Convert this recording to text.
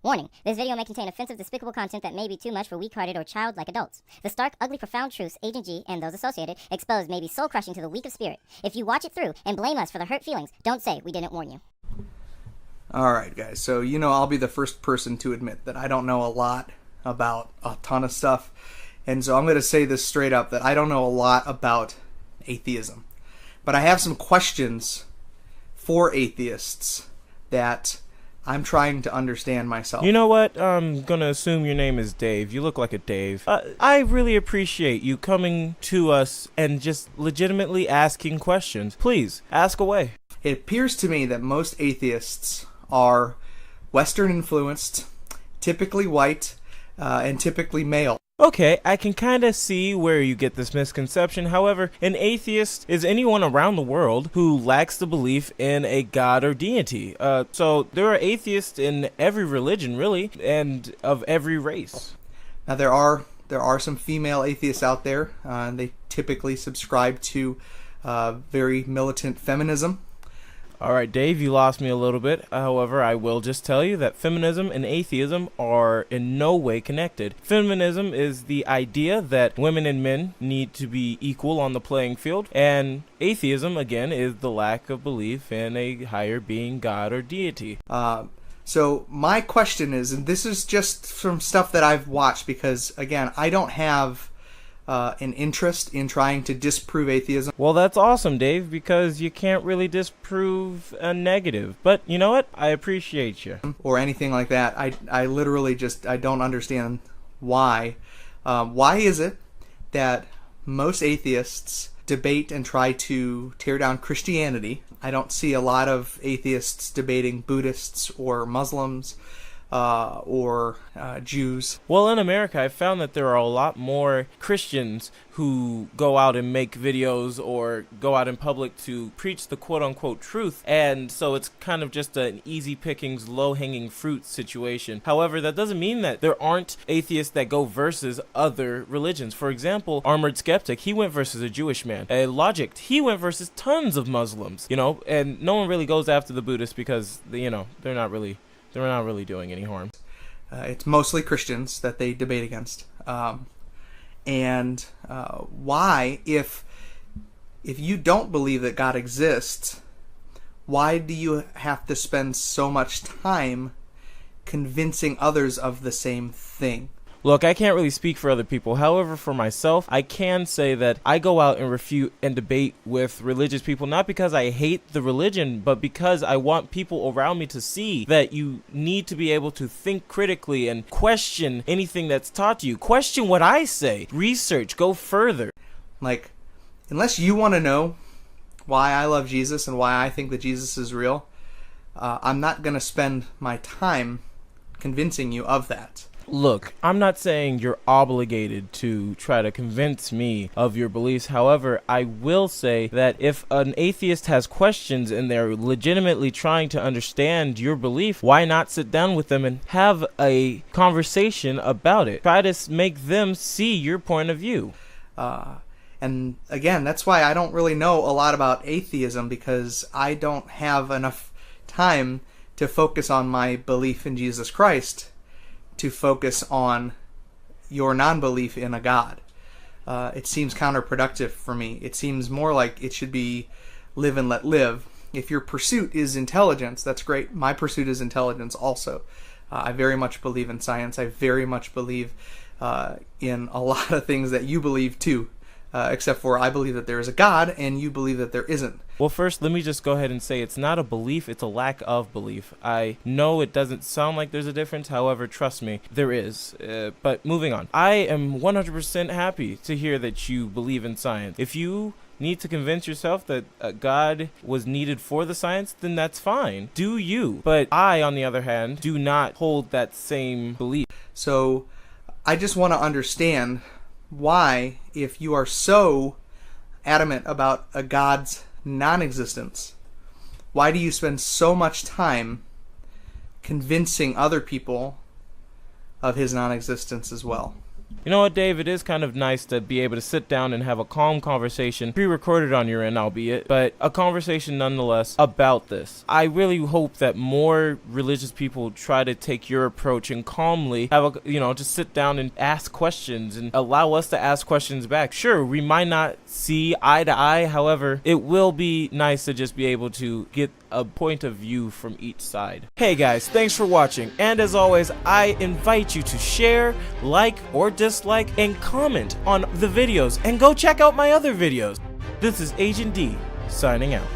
Warning, this video may contain offensive, despicable content that may be too much for weak-hearted or childlike adults. The stark, ugly, profound truths Agent G and those associated expose may be soul-crushing to the weak of spirit. If you watch it through and blame us for the hurt feelings, don't say we didn't warn you. Alright guys, so I'll be the first person to admit that I don't know a lot about a ton of stuff. And so I'm going to say this straight up, that I don't know a lot about atheism. But I have some questions for atheists that I'm trying to understand myself. You know what? I'm gonna assume your name is Dave. You look like a Dave. I really appreciate you coming to us and just legitimately asking questions. Please, ask away. It appears to me that most atheists are Western influenced, typically white, and typically male. Okay, I can kind of see where you get this misconception. However, an atheist is anyone around the world who lacks the belief in a god or deity. So there are atheists in every religion, really, and of every race. Now there are some female atheists out there. They typically subscribe to very militant feminism. All right, Dave, you lost me a little bit. However, I will just tell you that feminism and atheism are in no way connected. Feminism is the idea that women and men need to be equal on the playing field, and atheism, again, is the lack of belief in a higher being, god, or deity. So my question is, and this is just from stuff that I've watched, because, again, I don't have an interest in trying to disprove atheism. Well, that's awesome, Dave, because you can't really disprove a negative. But you know what? I appreciate you. Or anything like that. I literally just, I don't understand why. Why is it that most atheists debate and try to tear down Christianity? I don't see a lot of atheists debating Buddhists or Muslims or Jews. Well, in America, I've found that there are a lot more Christians who go out and make videos or go out in public to preach the quote-unquote truth, and so it's kind of just an easy pickings, low-hanging fruit situation. However, that doesn't mean that there aren't atheists that go versus other religions. For example, Armored Skeptic, he went versus a Jewish man. Logic, he went versus tons of Muslims, and no one really goes after the Buddhists because, they're not really doing any harm. It's mostly Christians that they debate against. Why, if you don't believe that God exists, why do you have to spend so much time convincing others of the same thing? Look, I can't really speak for other people. However, for myself, I can say that I go out and refute and debate with religious people, not because I hate the religion, but because I want people around me to see that you need to be able to think critically and question anything that's taught to you. Question what I say. Research. Go further. Like, unless you want to know why I love Jesus and why I think that Jesus is real, I'm not going to spend my time convincing you of that. Look, I'm not saying you're obligated to try to convince me of your beliefs. However, I will say that if an atheist has questions and they're legitimately trying to understand your belief, why not sit down with them and have a conversation about it? Try to make them see your point of view. And again, that's why I don't really know a lot about atheism, because I don't have enough time to focus on my belief in Jesus Christ to focus on your non-belief in a God. It seems counterproductive for me. It seems more like it should be live and let live. If your pursuit is intelligence, that's great. My pursuit is intelligence also. I very much believe in science. I very much believe in a lot of things that you believe too. Except for I believe that there is a God and you believe that there isn't. Well, first, let me just go ahead and say it's not a belief, it's a lack of belief. I know it doesn't sound like there's a difference, however, trust me, there is. But moving on. I am 100% happy to hear that you believe in science. If you need to convince yourself that God was needed for the science, then that's fine. Do you. But I, on the other hand, do not hold that same belief. So, I just want to understand why, if you are so adamant about a God's non-existence, why do you spend so much time convincing other people of his non-existence as well? You know what, Dave? It is kind of nice to be able to sit down and have a calm conversation, pre-recorded on your end, albeit, but a conversation nonetheless about this. I really hope that more religious people try to take your approach and calmly have just sit down and ask questions and allow us to ask questions back. Sure, we might not see eye to eye, however, it will be nice to just be able to get a point of view from each side. Hey guys, thanks for watching, and as always, I invite you to share, like, or dislike, and comment on the videos, and go check out my other videos. This is Agent D, signing out.